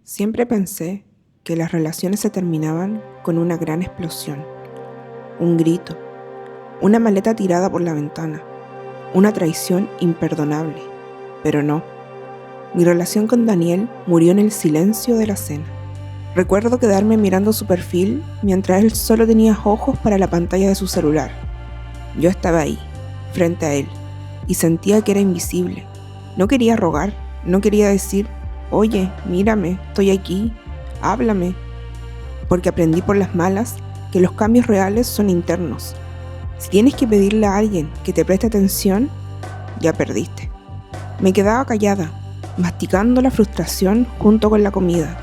Siempre pensé que las relaciones se terminaban con una gran explosión, un grito, una maleta tirada por la ventana, una traición imperdonable, pero no. Mi relación con Daniel murió en el silencio de la cena. Recuerdo quedarme mirando su perfil mientras él solo tenía ojos para la pantalla de su celular. Yo estaba ahí, frente a él, y sentía que era invisible. No quería rogar, no quería decir, oye, mírame, estoy aquí, háblame, porque aprendí por las malas que los cambios reales son internos. Si tienes que pedirle a alguien que te preste atención, ya perdiste. Me quedaba callada, masticando la frustración junto con la comida.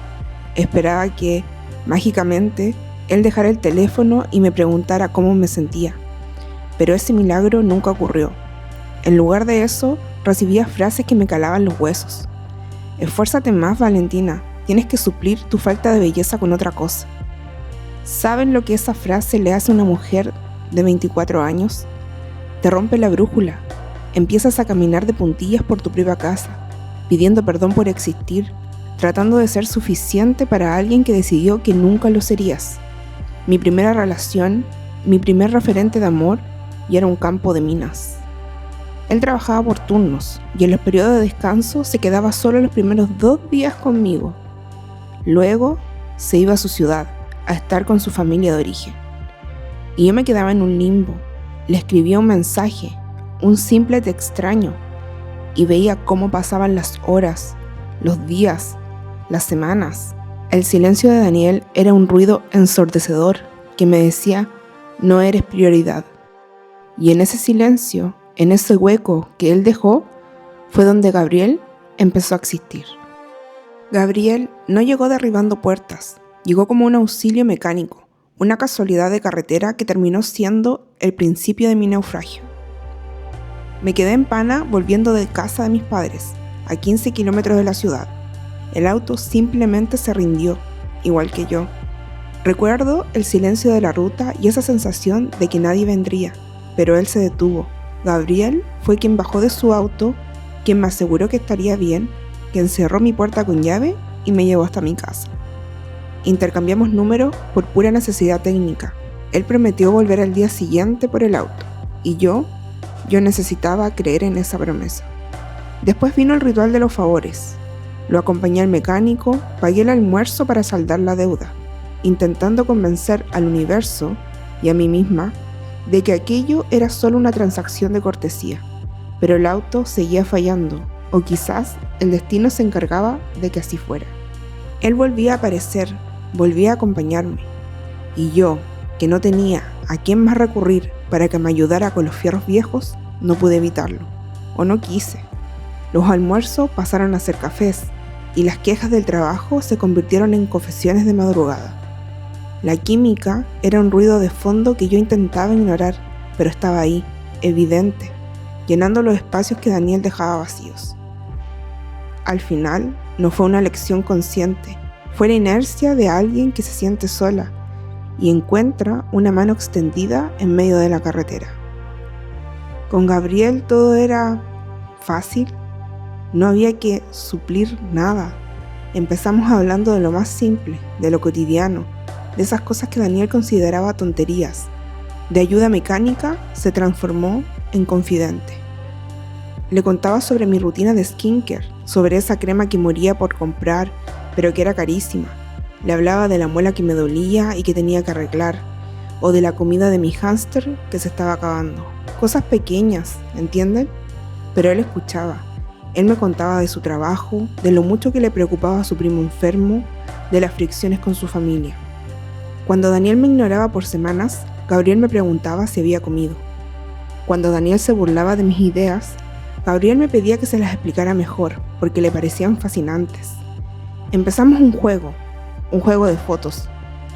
Esperaba que, mágicamente, él dejara el teléfono y me preguntara cómo me sentía. Pero ese milagro nunca ocurrió. En lugar de eso, recibía frases que me calaban los huesos. Esfuérzate más, Valentina. Tienes que suplir tu falta de belleza con otra cosa. ¿Saben lo que esa frase le hace a una mujer de 24 años? Te rompe la brújula. Empiezas a caminar de puntillas por tu propia casa, pidiendo perdón por existir, tratando de ser suficiente para alguien que decidió que nunca lo serías. Mi primera relación, mi primer referente de amor, y era un campo de minas. Él trabajaba por turnos y en los periodos de descanso se quedaba solo los primeros 2 días conmigo. Luego se iba a su ciudad a estar con su familia de origen. Y yo me quedaba en un limbo. Le escribía un mensaje, un simple te extraño, y veía cómo pasaban las horas, los días, las semanas. El silencio de Daniel era un ruido ensordecedor que me decía, no eres prioridad. Y en ese silencio, en ese hueco que él dejó, fue donde Gabriel empezó a existir. Gabriel no llegó derribando puertas, llegó como un auxilio mecánico, una casualidad de carretera que terminó siendo el principio de mi naufragio. Me quedé en Pana volviendo de casa de mis padres, a 15 kilómetros de la ciudad. El auto simplemente se rindió, igual que yo. Recuerdo el silencio de la ruta y esa sensación de que nadie vendría, pero él se detuvo. Gabriel fue quien bajó de su auto, quien me aseguró que estaría bien, quien cerró mi puerta con llave y me llevó hasta mi casa. Intercambiamos números por pura necesidad técnica. Él prometió volver al día siguiente por el auto, y yo necesitaba creer en esa promesa. Después vino el ritual de los favores. Lo acompañé al mecánico, pagué el almuerzo para saldar la deuda, intentando convencer al universo y a mí misma de que aquello era solo una transacción de cortesía, pero el auto seguía fallando, o quizás el destino se encargaba de que así fuera. Él volvía a aparecer, volvía a acompañarme, y yo, que no tenía a quién más recurrir para que me ayudara con los fierros viejos, no pude evitarlo, o no quise. Los almuerzos pasaron a ser cafés, y las quejas del trabajo se convirtieron en confesiones de madrugada. La química era un ruido de fondo que yo intentaba ignorar, pero estaba ahí, evidente, llenando los espacios que Daniel dejaba vacíos. Al final, no fue una elección consciente, fue la inercia de alguien que se siente sola y encuentra una mano extendida en medio de la carretera. Con Gabriel todo era fácil, no había que suplir nada. Empezamos hablando de lo más simple, de lo cotidiano, de esas cosas que Daniel consideraba tonterías. De ayuda mecánica se transformó en confidente. Le contaba sobre mi rutina de skincare, sobre esa crema que moría por comprar, pero que era carísima. Le hablaba de la muela que me dolía y que tenía que arreglar, o de la comida de mi hámster que se estaba acabando. Cosas pequeñas, ¿entienden? Pero él escuchaba. Él me contaba de su trabajo, de lo mucho que le preocupaba a su primo enfermo, de las fricciones con su familia. Cuando Daniel me ignoraba por semanas, Gabriel me preguntaba si había comido. Cuando Daniel se burlaba de mis ideas, Gabriel me pedía que se las explicara mejor, porque le parecían fascinantes. Empezamos un juego de fotos.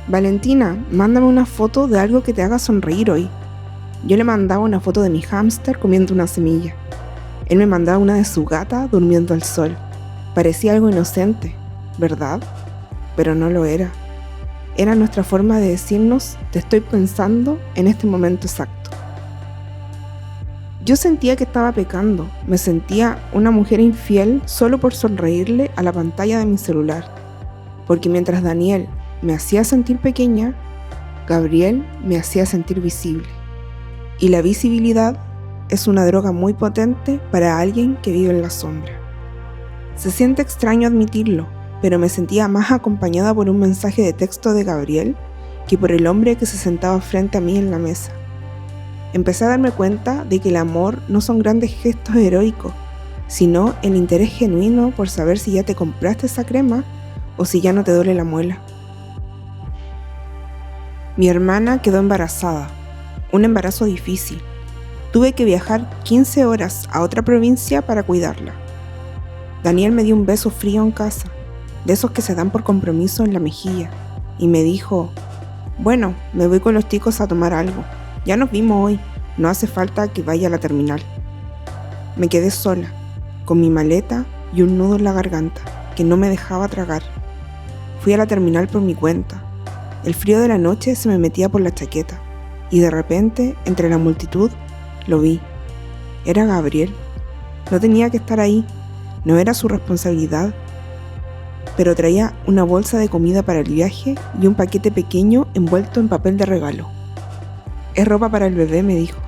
Valentina, mándame una foto de algo que te haga sonreír hoy. Yo le mandaba una foto de mi hámster comiendo una semilla. Él me mandaba una de su gata durmiendo al sol. Parecía algo inocente, ¿verdad? Pero no lo era. Era nuestra forma de decirnos, te estoy pensando en este momento exacto. Yo sentía que estaba pecando, me sentía una mujer infiel solo por sonreírle a la pantalla de mi celular. porque mientras Daniel me hacía sentir pequeña, Gabriel me hacía sentir visible. Y la visibilidad es una droga muy potente para alguien que vive en la sombra. Se siente extraño admitirlo, pero me sentía más acompañada por un mensaje de texto de Gabriel que por el hombre que se sentaba frente a mí en la mesa. Empecé a darme cuenta de que el amor no son grandes gestos heroicos, sino el interés genuino por saber si ya te compraste esa crema o si ya no te duele la muela. Mi hermana quedó embarazada, un embarazo difícil. Tuve que viajar 15 horas a otra provincia para cuidarla. Daniel me dio un beso frío en casa, de esos que se dan por compromiso en la mejilla, y me dijo: bueno, me voy con los chicos a tomar algo. Ya nos vimos hoy, no hace falta que vaya a la terminal. Me quedé sola, con mi maleta y un nudo en la garganta que no me dejaba tragar. Fui a la terminal por mi cuenta. El frío de la noche se me metía por la chaqueta y de repente, entre la multitud, lo vi. Era Gabriel. No tenía que estar ahí, no era su responsabilidad. Pero traía una bolsa de comida para el viaje y un paquete pequeño envuelto en papel de regalo. Es ropa para el bebé, me dijo.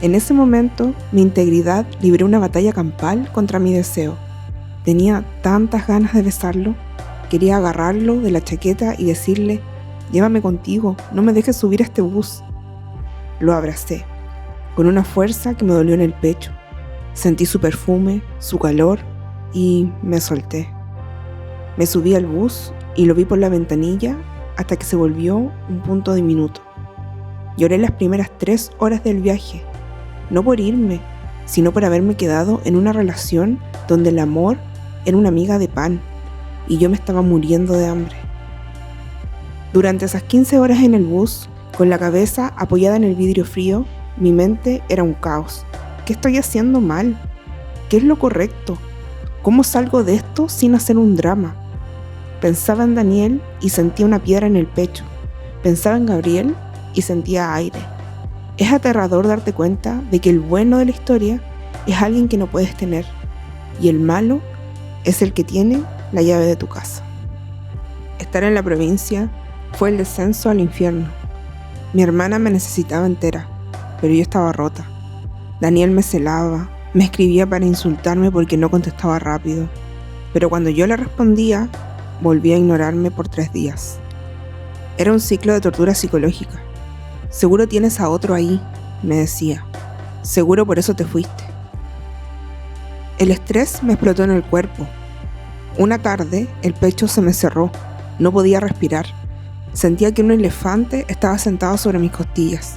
En ese momento, mi integridad libró una batalla campal contra mi deseo. Tenía tantas ganas de besarlo. Quería agarrarlo de la chaqueta y decirle: llévame contigo, no me dejes subir a este bus. Lo abracé, con una fuerza que me dolió en el pecho. Sentí su perfume, su calor y me solté. Me subí al bus y lo vi por la ventanilla hasta que se volvió un punto diminuto. Lloré las primeras 3 horas del viaje, no por irme, sino por haberme quedado en una relación donde el amor era una miga de pan y yo me estaba muriendo de hambre. Durante esas 15 horas en el bus, con la cabeza apoyada en el vidrio frío, mi mente era un caos. ¿Qué estoy haciendo mal? ¿Qué es lo correcto? ¿Cómo salgo de esto sin hacer un drama? Pensaba en Daniel y sentía una piedra en el pecho. Pensaba en Gabriel y sentía aire. Es aterrador darte cuenta de que el bueno de la historia es alguien que no puedes tener y el malo es el que tiene la llave de tu casa. Estar en la provincia fue el descenso al infierno. Mi hermana me necesitaba entera, pero yo estaba rota. Daniel me celaba, me escribía para insultarme porque no contestaba rápido, pero cuando yo le respondía, volvía a ignorarme por 3 días. Era un ciclo de tortura psicológica. Seguro tienes a otro ahí, me decía. Seguro por eso te fuiste. El estrés me explotó en el cuerpo. Una tarde, el pecho se me cerró. No podía respirar. Sentía que un elefante estaba sentado sobre mis costillas.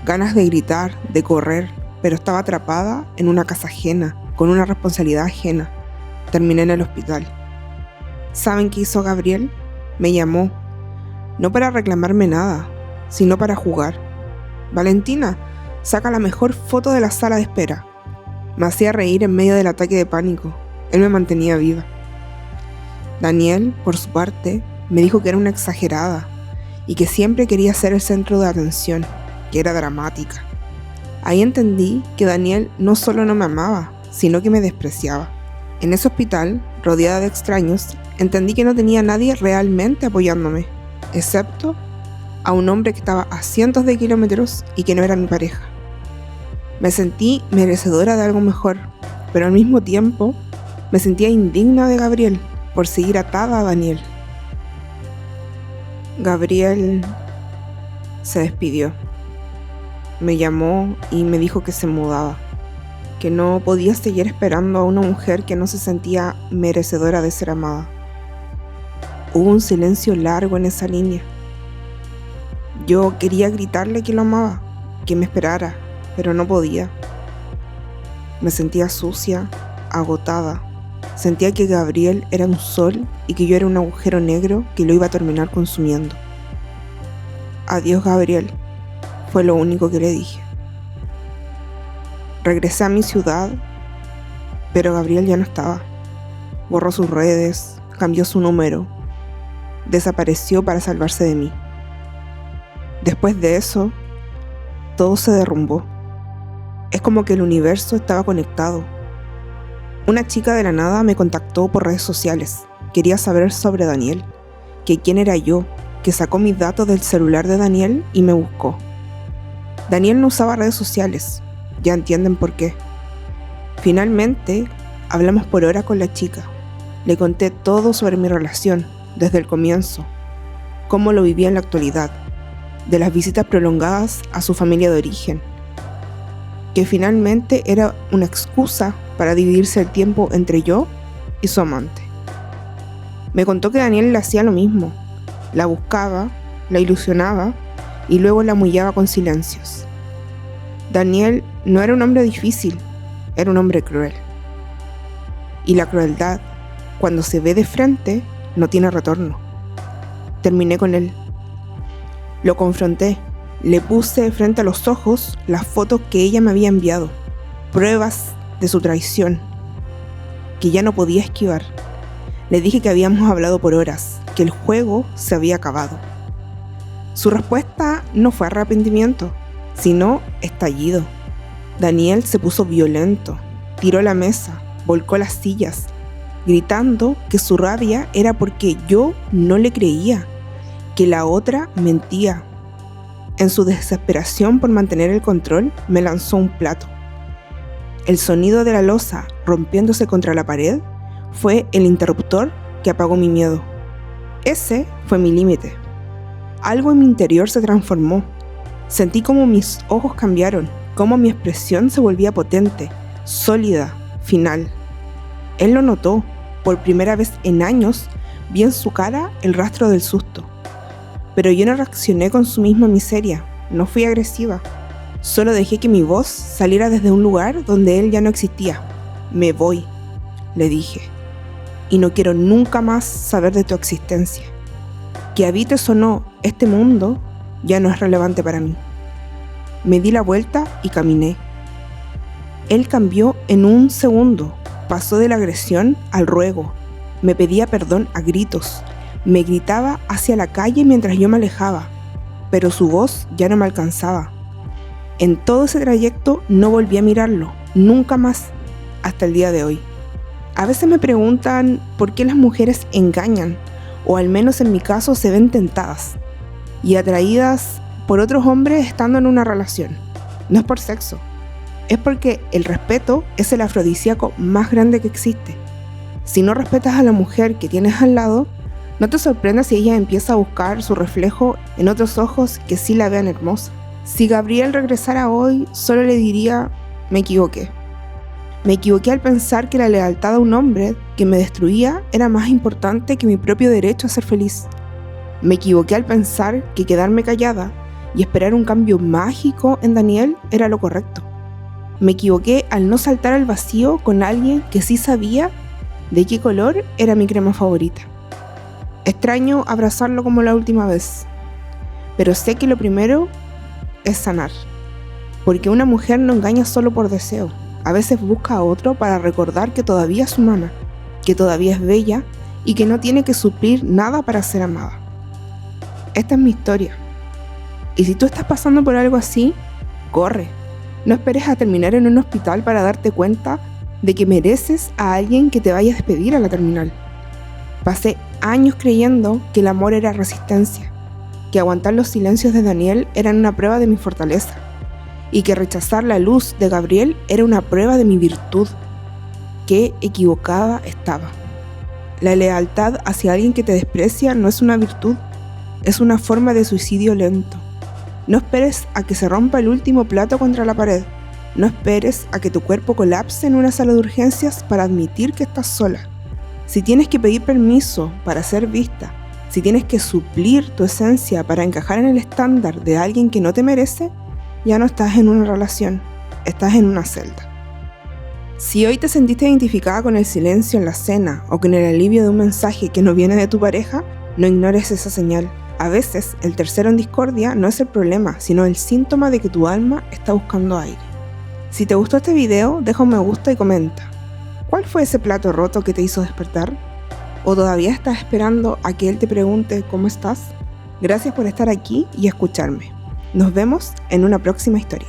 Ganas de gritar, de correr, pero estaba atrapada en una casa ajena, con una responsabilidad ajena. Terminé en el hospital. ¿Saben qué hizo Gabriel? Me llamó. No para reclamarme nada, sino para jugar. Valentina, saca la mejor foto de la sala de espera. Me hacía reír en medio del ataque de pánico. Él me mantenía viva. Daniel, por su parte, me dijo que era una exagerada y que siempre quería ser el centro de atención, que era dramática. Ahí entendí que Daniel no solo no me amaba, sino que me despreciaba. En ese hospital, rodeada de extraños, entendí que no tenía a nadie realmente apoyándome, excepto a un hombre que estaba a cientos de kilómetros y que no era mi pareja. Me sentí merecedora de algo mejor, pero al mismo tiempo me sentía indigna de Gabriel por seguir atada a Daniel. Gabriel se despidió. Me llamó y me dijo que se mudaba, que no podía seguir esperando a una mujer que no se sentía merecedora de ser amada. Hubo un silencio largo en esa línea. Yo quería gritarle que lo amaba, que me esperara, pero no podía. Me sentía sucia, agotada. Sentía que Gabriel era un sol y que yo era un agujero negro que lo iba a terminar consumiendo. Adiós, Gabriel, fue lo único que le dije. Regresé a mi ciudad, pero Gabriel ya no estaba. Borró sus redes, cambió su número, desapareció para salvarse de mí. Después de eso, todo se derrumbó. Es como que el universo estaba conectado. Una chica de la nada me contactó por redes sociales. quería saber sobre Daniel, que quién era yo, que sacó mis datos del celular de Daniel y me buscó. Daniel no usaba redes sociales, ya entienden por qué. Finalmente, hablamos por hora con la chica. Le conté todo sobre mi relación, desde el comienzo, cómo lo vivía en la actualidad, de las visitas prolongadas a su familia de origen, que finalmente era una excusa para dividirse el tiempo entre yo y su amante. Me contó que Daniel le hacía lo mismo, la buscaba, la ilusionaba y luego la humillaba con silencios. Daniel no era un hombre difícil, era un hombre cruel. Y la crueldad, cuando se ve de frente, no tiene retorno. Terminé con él. Lo confronté, le puse frente a los ojos las fotos que ella me había enviado, pruebas de su traición, que ya no podía esquivar. Le dije que habíamos hablado por horas, que el juego se había acabado. Su respuesta no fue arrepentimiento, sino estallido. Daniel se puso violento, tiró la mesa, volcó las sillas, gritando que su rabia era porque yo no le creía, que la otra mentía. En su desesperación por mantener el control, me lanzó un plato. El sonido de la loza rompiéndose contra la pared fue el interruptor que apagó mi miedo. Ese fue mi límite. Algo en mi interior se transformó. Sentí como mis ojos cambiaron, como mi expresión se volvía potente, sólida, final. Él lo notó. Por primera vez en años, vi en su cara el rastro del susto. Pero yo no reaccioné con su misma miseria, no fui agresiva. Solo dejé que mi voz saliera desde un lugar donde él ya no existía. Me voy, le dije, y no quiero nunca más saber de tu existencia. Que habites o no este mundo ya no es relevante para mí. Me di la vuelta y caminé. Él cambió en un segundo. Pasó de la agresión al ruego. Me pedía perdón a gritos. Me gritaba hacia la calle mientras yo me alejaba, pero su voz ya no me alcanzaba. En todo ese trayecto no volví a mirarlo, nunca más, hasta el día de hoy. A veces me preguntan por qué las mujeres engañan, o al menos en mi caso se ven tentadas y atraídas por otros hombres estando en una relación. No es por sexo. Es porque el respeto es el afrodisíaco más grande que existe. Si no respetas a la mujer que tienes al lado, no te sorprendas si ella empieza a buscar su reflejo en otros ojos que sí la vean hermosa. Si Gabriel regresara hoy, solo le diría, me equivoqué. Me equivoqué al pensar que la lealtad a un hombre que me destruía era más importante que mi propio derecho a ser feliz. Me equivoqué al pensar que quedarme callada y esperar un cambio mágico en Daniel era lo correcto. Me equivoqué al no saltar al vacío con alguien que sí sabía de qué color era mi crema favorita. Extraño abrazarlo como la última vez, pero sé que lo primero es sanar, porque una mujer no engaña solo por deseo. A veces busca a otro para recordar que todavía es humana, que todavía es bella y que no tiene que suplir nada para ser amada. Esta es mi historia. Y si tú estás pasando por algo así, corre. No esperes a terminar en un hospital para darte cuenta de que mereces a alguien que te vaya a despedir a la terminal. Pasé años creyendo que el amor era resistencia, que aguantar los silencios de Daniel eran una prueba de mi fortaleza y que rechazar la luz de Gabriel era una prueba de mi virtud. Qué equivocada estaba. La lealtad hacia alguien que te desprecia no es una virtud, es una forma de suicidio lento. No esperes a que se rompa el último plato contra la pared. No esperes a que tu cuerpo colapse en una sala de urgencias para admitir que estás sola. Si tienes que pedir permiso para ser vista, si tienes que suplir tu esencia para encajar en el estándar de alguien que no te merece, ya no estás en una relación, estás en una celda. Si hoy te sentiste identificada con el silencio en la cena o con el alivio de un mensaje que no viene de tu pareja, no ignores esa señal. A veces, el tercero en discordia no es el problema, sino el síntoma de que tu alma está buscando aire. Si te gustó este video, deja un me gusta y comenta. ¿Cuál fue ese plato roto que te hizo despertar? ¿O todavía estás esperando a que él te pregunte cómo estás? Gracias por estar aquí y escucharme. Nos vemos en una próxima historia.